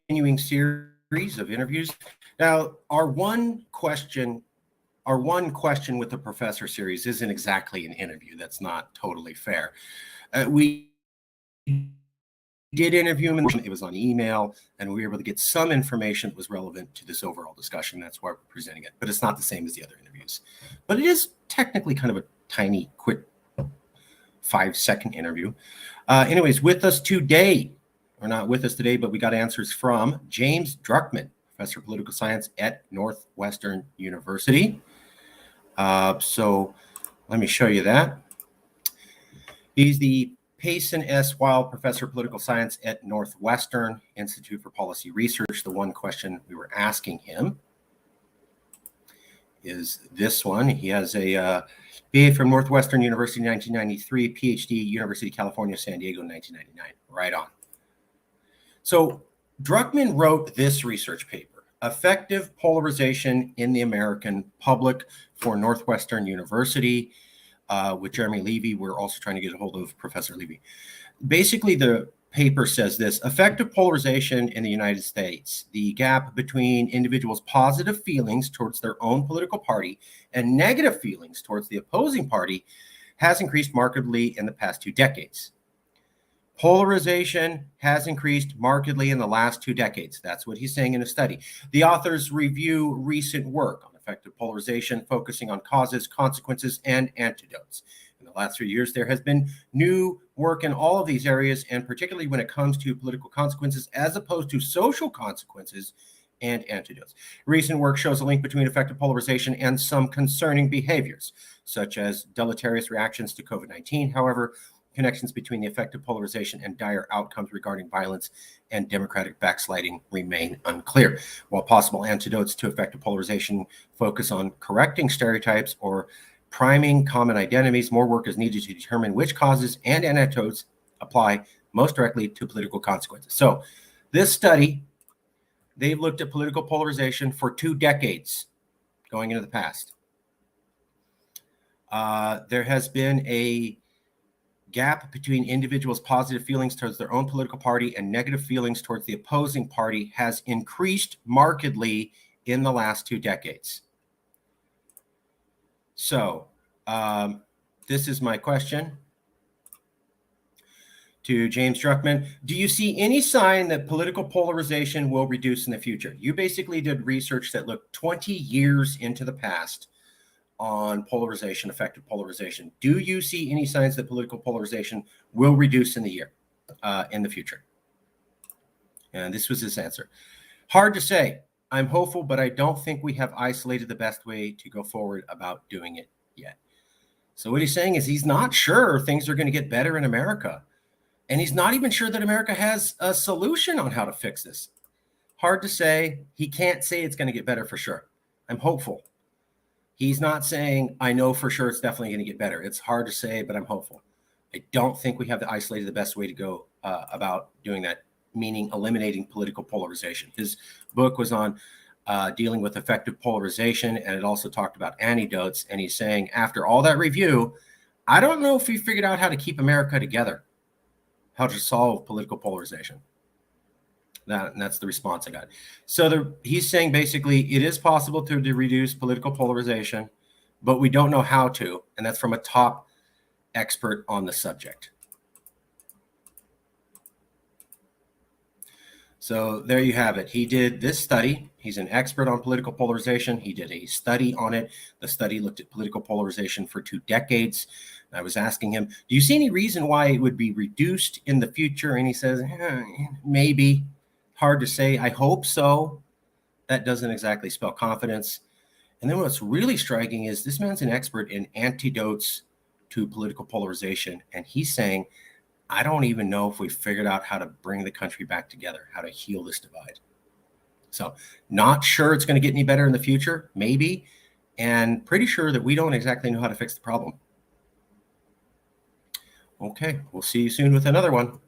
continuing series of interviews. Now, our one question with the professor series isn't exactly an interview. That's not totally fair. We did interview him. It was on email, and we were able to get some information that was relevant to this overall discussion. That's why we're presenting it. But it's not the same as the other interviews. But it is technically kind of a tiny, quick 5-second interview. Anyways, with us today, or not with us today, but we got answers from James Druckman, professor of political science at Northwestern University. So let me show you that. He's the Payson S. Wild Professor of Political Science at Northwestern Institute for Policy Research. The one question we were asking him is this one. He has a BA from Northwestern University in 1993, PhD, University of California, San Diego in 1999. Right on. So Druckman wrote this research paper, Effective Polarization in the American Public, for Northwestern University. With Jeremy Levy. We're also trying to get a hold of Professor Levy. Basically, the paper says this: effective polarization in the United States, the gap between individuals' positive feelings towards their own political party and negative feelings towards the opposing party has increased markedly in the past 2 decades. Polarization has increased markedly in the last 2 decades. That's what he's saying in a study. The authors review recent work on effective polarization, focusing on causes, consequences, and antidotes. In the last 3 years, there has been new work in all of these areas, and particularly when it comes to political consequences as opposed to social consequences and antidotes. Recent work shows a link between effective polarization and some concerning behaviors, such as deleterious reactions to COVID-19. However, connections between the effective polarization and dire outcomes regarding violence and democratic backsliding remain unclear. While possible antidotes to effective polarization focus on correcting stereotypes or priming common identities, more work is needed to determine which causes and antidotes apply most directly to political consequences. So this study, they've looked at political polarization for 2 decades going into the past. There has been a gap between individuals' positive feelings towards their own political party and negative feelings towards the opposing party has increased markedly in the last 2 decades. So this is my question to James Druckman. Do you see any sign that political polarization will reduce in the future? You basically did research that looked 20 years into the past on polarization, effective polarization. Do you see any signs that political polarization will reduce in the future? And this was his answer. Hard to say. I'm hopeful, but I don't think we have isolated the best way to go forward about doing it yet. So what he's saying is he's not sure things are going to get better in America. And he's not even sure that America has a solution on how to fix this. Hard to say. He can't say it's going to get better for sure. I'm hopeful. He's not saying, I know for sure it's definitely going to get better. It's hard to say, but I'm hopeful. I don't think we have isolated the best way to go about doing that, meaning eliminating political polarization. His book was on dealing with effective polarization, and it also talked about antidotes. And he's saying, after all that review, I don't know if we figured out how to keep America together, how to solve political polarization. And that's the response I got. So he's saying basically it is possible to reduce political polarization, but we don't know how to. And that's from a top expert on the subject. So there you have it. He did this study. He's an expert on political polarization. He did a study on it. The study looked at political polarization for 2 decades. I was asking him, do you see any reason why it would be reduced in the future? And he says, maybe. Hard to say. I hope so. That doesn't exactly spell confidence. And then what's really striking is this man's an expert in antidotes to political polarization. And he's saying, I don't even know if we figured out how to bring the country back together, how to heal this divide. So not sure it's going to get any better in the future, maybe, and pretty sure that we don't exactly know how to fix the problem. Okay, we'll see you soon with another one.